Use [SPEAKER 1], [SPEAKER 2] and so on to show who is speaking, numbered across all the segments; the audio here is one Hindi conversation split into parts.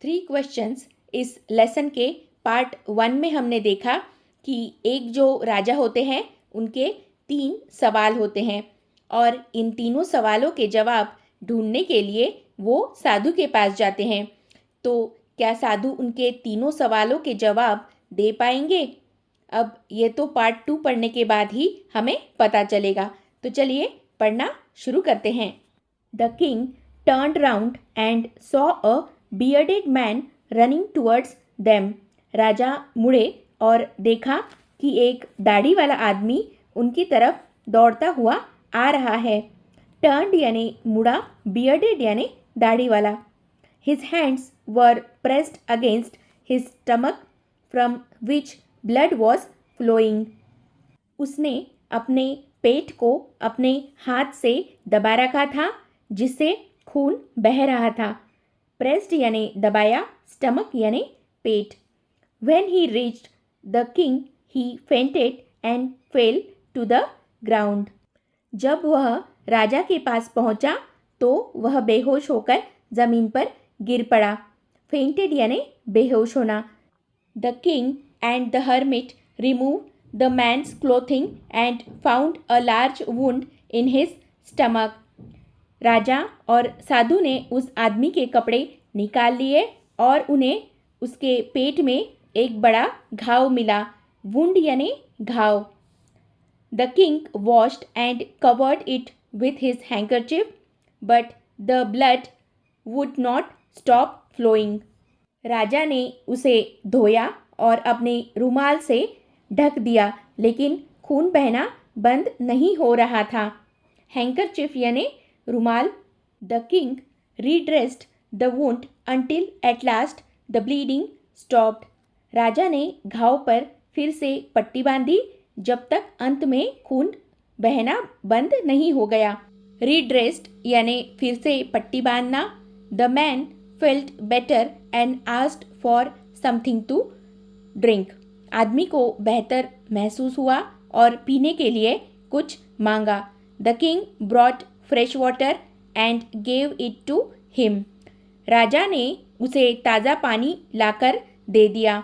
[SPEAKER 1] 3 क्वेश्चंस इस लेसन के पार्ट 1 में हमने देखा कि एक जो राजा होते हैं उनके 3 सवाल होते हैं और इन तीनों सवालों के जवाब ढूंढने के लिए वो साधु के पास जाते हैं। तो क्या साधु उनके तीनों सवालों के जवाब दे पाएंगे? अब ये तो पार्ट 2 पढ़ने के बाद ही हमें पता चलेगा। तो चलिए पढ़ना शुरू करते हैं। The king turned round and saw a bearded man running towards them. राजा मुड़े और देखा कि एक दाढ़ी वाला आदमी उनकी तरफ दौड़ता हुआ आ रहा है। Turned यानी मुड़ा, bearded यानी दाढ़ी वाला। His hands were pressed against his stomach from which blood was flowing. उसने अपने पेट को अपने हाथ से दबा रखा था जिससे खून बह रहा था। प्रेस्ड यानी दबाया, स्टमक यानी पेट। When he reached the king, he fainted and fell to the ground. जब वह राजा के पास पहुंचा तो वह बेहोश होकर जमीन पर गिर पड़ा। Fainted यानी बेहोश होना। The king and the hermit removed the man's clothing and found a large wound in his stomach. राजा और साधु ने उस आदमी के कपड़े निकाल लिए और उन्हें उसके पेट में एक बड़ा घाव मिला। वुंड यानी घाव। The king washed and covered it with his handkerchief but the blood would not stop flowing. राजा ने उसे धोया और अपने रुमाल से ढक दिया लेकिन खून बहना बंद नहीं हो रहा था। हैंकरचिफ यानी रुमाल। The king redressed the wound until at last the bleeding stopped. राजा ने घाव पर फिर से पट्टी बांधी जब तक अंत में खून बहना बंद नहीं हो गया। रीड्रेस्ड यानी फिर से पट्टी बांधना। The man felt better and asked for something to drink. आदमी को बेहतर महसूस हुआ और पीने के लिए कुछ मांगा। The king brought fresh water and gave it to him. राजा ने उसे ताज़ा पानी लाकर दे दिया।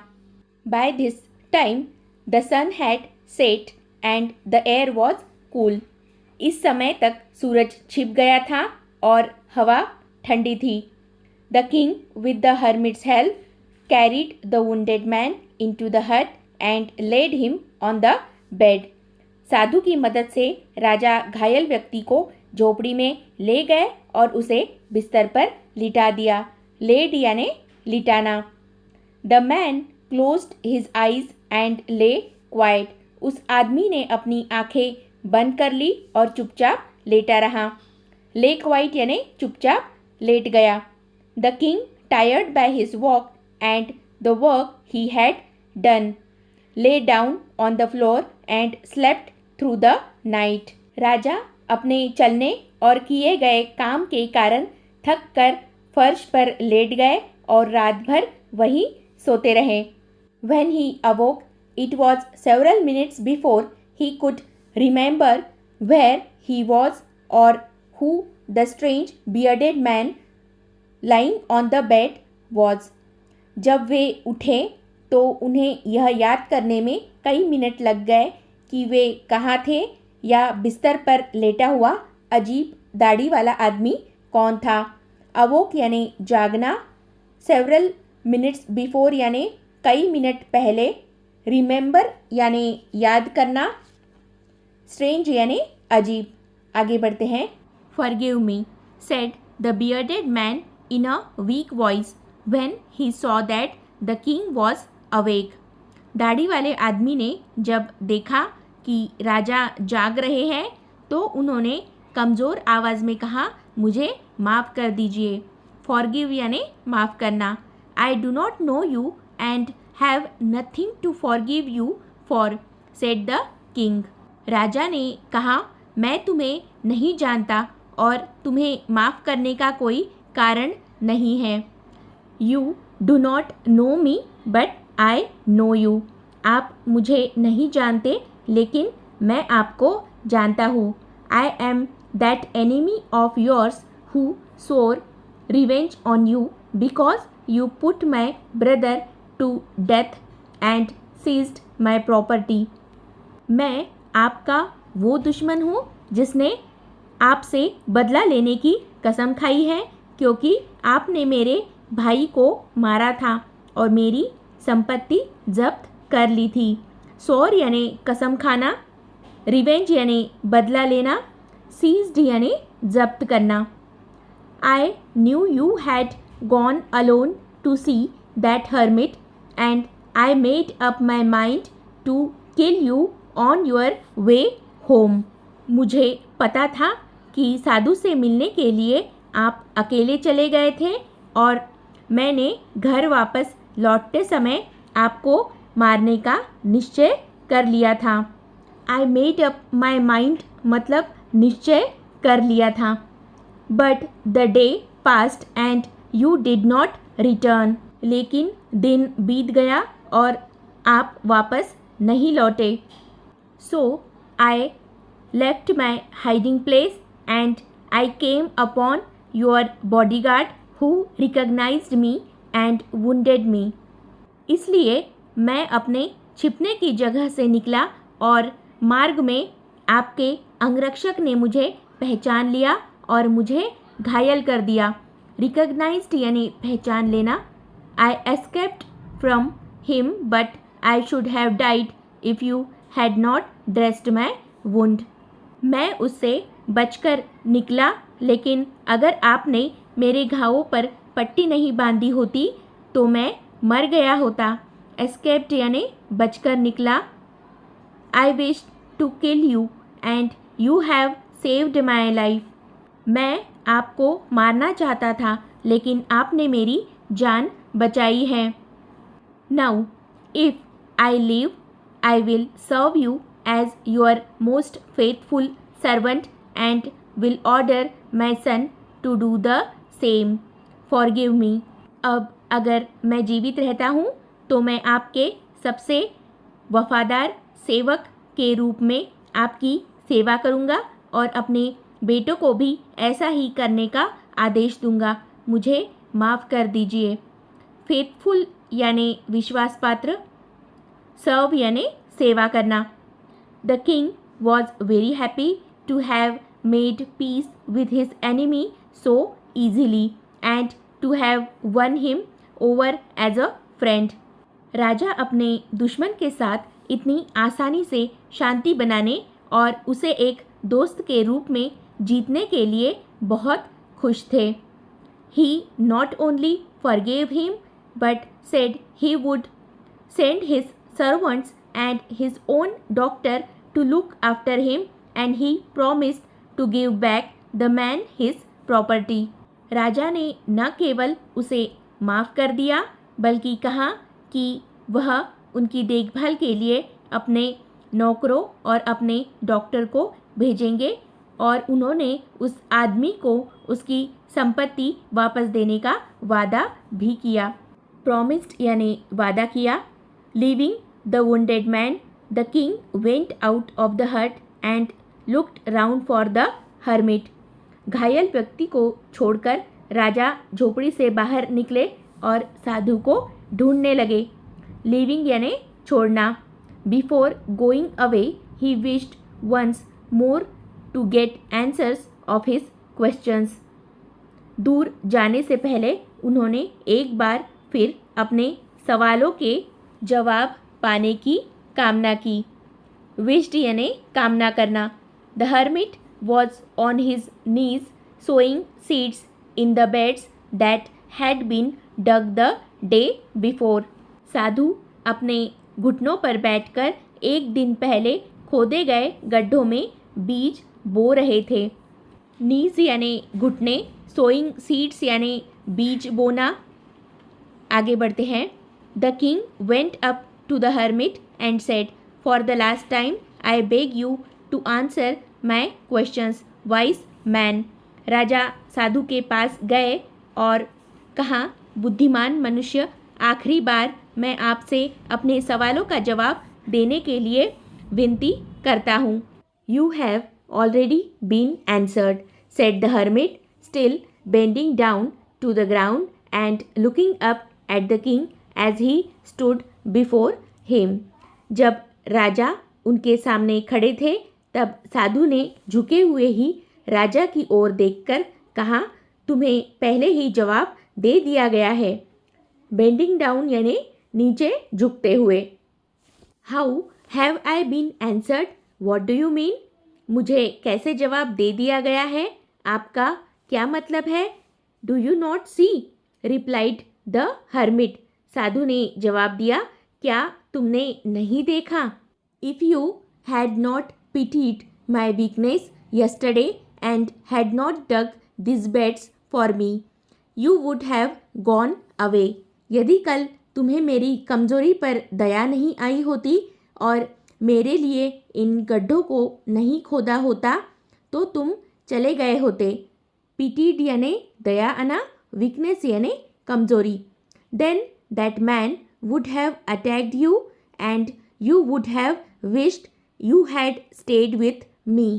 [SPEAKER 1] By this time the sun had set and the air was cool. इस समय तक सूरज छिप गया था और हवा ठंडी थी। The king with the hermit's help carried the wounded man into the hut and laid him on the bed. साधु की मदद से राजा घायल व्यक्ति को झोपड़ी में ले गए और उसे बिस्तर पर लिटा दिया। लेड यानी लिटाना। The man closed his eyes and lay quiet. उस आदमी ने अपनी आंखें बंद कर ली और चुपचाप लेटा रहा। ले क्वाइट यानी चुपचाप लेट गया। The king tired by his walk and the work he had done lay down on the floor and slept through the night. राजा अपने चलने और किए गए काम के कारण थक कर फर्श पर लेट गए और रात भर वहीं सोते रहे। When he awoke, it was several minutes before he could remember where he was or who the strange bearded man lying on the bed was. जब वे उठे तो उन्हें यह याद करने में कई मिनट लग गए कि वे कहाँ थे या बिस्तर पर लेटा हुआ अजीब दाढ़ी वाला आदमी कौन था। अवोक यानी जागना। सेवरल मिनट्स बिफोर यानी कई मिनट पहले। रिमेंबर यानी याद करना। स्ट्रेंज यानी अजीब। आगे बढ़ते हैं। Forgive me said the bearded man in a week voice when he saw that the king was awake. दाढ़ी वाले आदमी ने जब देखा कि राजा जाग रहे हैं तो उन्होंने कमज़ोर आवाज़ में कहा, मुझे माफ़ कर दीजिए। फॉरगिव यानी माफ़ करना। I do not know you and have nothing to forgive you for said the king. राजा ने कहा, मैं तुम्हें नहीं जानता और तुम्हें माफ़ करने का कोई कारण नहीं है। You do not know me but I know you. आप मुझे नहीं जानते लेकिन मैं आपको जानता हूँ। I am that enemy of yours who swore revenge on you because you put my brother to death and seized my property. मैं आपका वो दुश्मन हूँ जिसने आपसे बदला लेने की कसम खाई है क्योंकि आपने मेरे भाई को मारा था और मेरी संपत्ति जब्त कर ली थी। सौर यानी कसम खाना, रिवेंज यानी बदला लेना, सीज्ड यानी जब्त करना। I knew you had gone alone to see that hermit and I made up my mind to kill you on your way home. मुझे पता था कि साधु से मिलने के लिए आप अकेले चले गए थे और मैंने घर वापस लौटते समय आपको मारने का निश्चय कर लिया था। I made up my mind मतलब निश्चय कर लिया था। But the day passed and you did not return. लेकिन दिन बीत गया और आप वापस नहीं लौटे। So I left my hiding place and I came upon your bodyguard who recognized me and wounded me. इसलिए मैं अपने छिपने की जगह से निकला और मार्ग में आपके अंगरक्षक ने मुझे पहचान लिया और मुझे घायल कर दिया। रिकग्नाइज्ड यानी पहचान लेना। I escaped from him but I should have died if you had not dressed my wound. मैं उससे बचकर निकला लेकिन अगर आपने मेरे घावों पर पट्टी नहीं बांधी होती तो मैं मर गया होता। एस्केप्ड यानी बचकर निकला। I wish to kill you and you have saved my life. मैं आपको मारना चाहता था लेकिन आपने मेरी जान बचाई है। Now if I live I will serve you as your most faithful servant and will order my son to do the same. Forgive me. अब अगर मैं जीवित रहता हूँ तो मैं आपके सबसे वफादार सेवक के रूप में आपकी सेवा करूँगा और अपने बेटों को भी ऐसा ही करने का आदेश दूंगा। मुझे माफ़ कर दीजिए। फेथफुल यानी विश्वास पात्र, सर्व यानी सेवा करना। The king was very happy to have made peace with his enemy so easily and to have won him over as a friend. राजा अपने दुश्मन के साथ इतनी आसानी से शांति बनाने और उसे एक दोस्त के रूप में जीतने के लिए बहुत खुश थे। He not only forgave him but said he would send his servants and his own doctor to look after him and he promised to give back the man his property. राजा ने न केवल उसे माफ़ कर दिया बल्कि कहा कि वह उनकी देखभाल के लिए अपने नौकरों और अपने डॉक्टर को भेजेंगे और उन्होंने उस आदमी को उसकी संपत्ति वापस देने का वादा भी किया। प्रॉमिस्ड यानी वादा किया। Leaving the wounded man the king went out of the hut and looked round for the hermit. घायल व्यक्ति को छोड़कर राजा झोपड़ी से बाहर निकले और साधु को ढूंढने लगे। लीविंग यानी छोड़ना। Before going away he wished once more to get answers of his questions. दूर जाने से पहले उन्होंने एक बार फिर अपने सवालों के जवाब पाने की कामना की। विश्ड यानी कामना करना। The hermit was on his knees sowing seeds in the beds that had been dug the day before. साधु अपने घुटनों पर बैठकर एक दिन पहले खोदे गए गड्ढों में बीज बो रहे थे। नीज यानी घुटने, सोइंग सीड्स यानी बीज बोना। आगे बढ़ते हैं। The king went up to the hermit and said, for the last time I beg you to answer my questions wise man. राजा साधु के पास गए और कहा, बुद्धिमान मनुष्य, आखिरी बार मैं आपसे अपने सवालों का जवाब देने के लिए विनती करता हूँ। You have already been answered, said the hermit, still bending down to the ground and looking up at the king as he stood before him. जब राजा उनके सामने खड़े थे तब साधु ने झुके हुए ही राजा की ओर देखकर कहा, तुम्हें पहले ही जवाब दे दिया गया है। बेंडिंग डाउन यानी नीचे झुकते हुए। How have I been answered, what do you mean? मुझे कैसे जवाब दे दिया गया है, आपका क्या मतलब है? Do you not see, replied the hermit, साधु ने जवाब दिया, क्या तुमने नहीं देखा? If you had not pitied my weakness yesterday and had not dug these beds for me, you would have gone away. यदि कल तुम्हें मेरी कमज़ोरी पर दया नहीं आई होती और मेरे लिए इन गड्ढों को नहीं खोदा होता तो तुम चले गए होते। पिटीड यानी दया आना, वीकनेस यानी कमज़ोरी। Then that man would have attacked you and you would have wished you had stayed with me.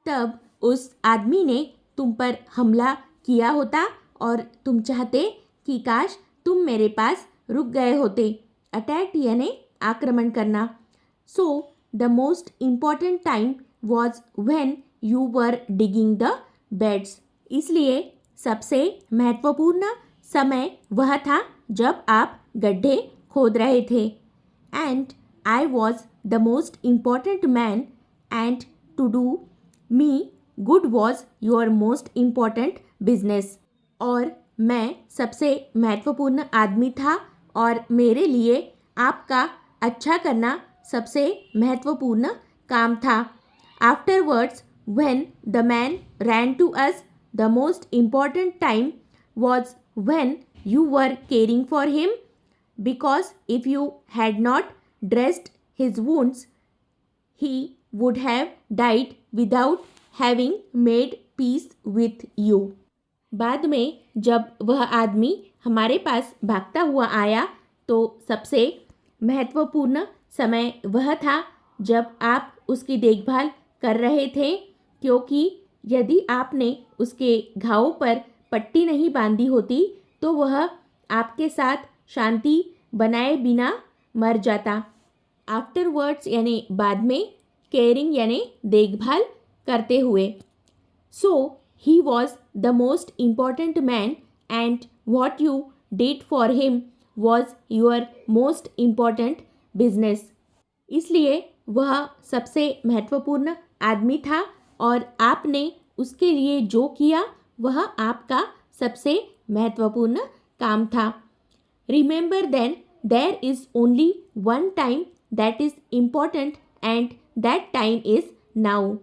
[SPEAKER 1] तब उस आदमी ने तुम पर हमला किया होता और तुम चाहते कि काश तुम मेरे पास रुक गए होते। अटैक यानी आक्रमण करना। So the most important time was when you were digging the beds, इसलिए सबसे महत्वपूर्ण समय वह था जब आप गड्ढे खोद रहे थे। And I was the most important man and to do me good was your most important business, और मैं सबसे महत्वपूर्ण आदमी था और मेरे लिए आपका अच्छा करना सबसे महत्वपूर्ण काम था। Afterwards when the man ran to us, the most important time was when you were caring for him, because if you had not dressed his wounds, he would have died without having made peace with you. बाद में जब वह आदमी हमारे पास भागता हुआ आया तो सबसे महत्वपूर्ण समय वह था जब आप उसकी देखभाल कर रहे थे, क्योंकि यदि आपने उसके घावों पर पट्टी नहीं बांधी होती तो वह आपके साथ शांति बनाए बिना मर जाता। आफ्टरवर्ड्स यानी बाद में, केयरिंग यानी देखभाल करते हुए। So he was the most important man and what you did for him was your most important business, इसलिए वह सबसे महत्वपूर्ण आदमी था और आपने उसके लिए जो किया वह आपका सबसे महत्वपूर्ण काम था। Remember then there is only one time that is important and that time is now.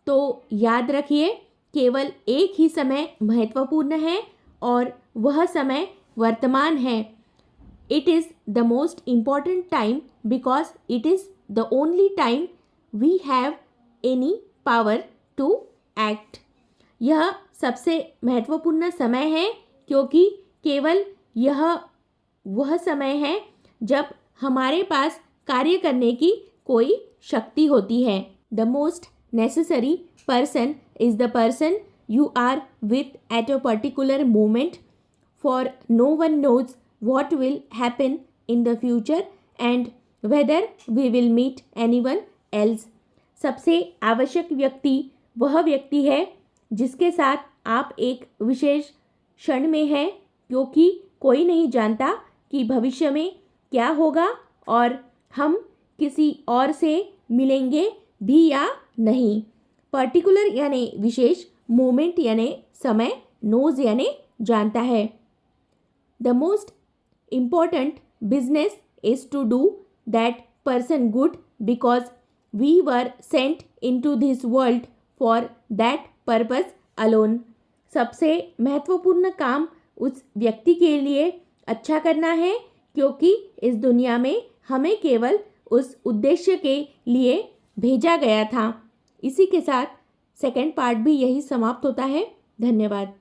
[SPEAKER 1] तो याद रखिए, केवल एक ही समय महत्वपूर्ण है और वह समय वर्तमान है। It is the most important time because it is the only time we have any power to act. यह सबसे महत्वपूर्ण समय है क्योंकि केवल यह वह समय है जब हमारे पास कार्य करने की कोई शक्ति होती है। The most necessary person is the person you are with at a particular moment, for no one knows what will happen in the future and whether we will meet anyone else. सबसे आवश्यक व्यक्ति वह व्यक्ति है जिसके साथ आप एक विशेष क्षण में हैं, क्योंकि कोई नहीं जानता कि भविष्य में क्या होगा और हम किसी और से मिलेंगे भी या नहीं। पर्टिकुलर यानी विशेष, मोमेंट यानी समय, नोज यानी जानता है। The most important business is to do that person good because we were sent into this world for that purpose alone. सबसे महत्वपूर्ण काम उस व्यक्ति के लिए अच्छा करना है क्योंकि इस दुनिया में हमें केवल उस उद्देश्य के लिए भेजा गया था। इसी के साथ सेकंड पार्ट भी यही समाप्त होता है। धन्यवाद।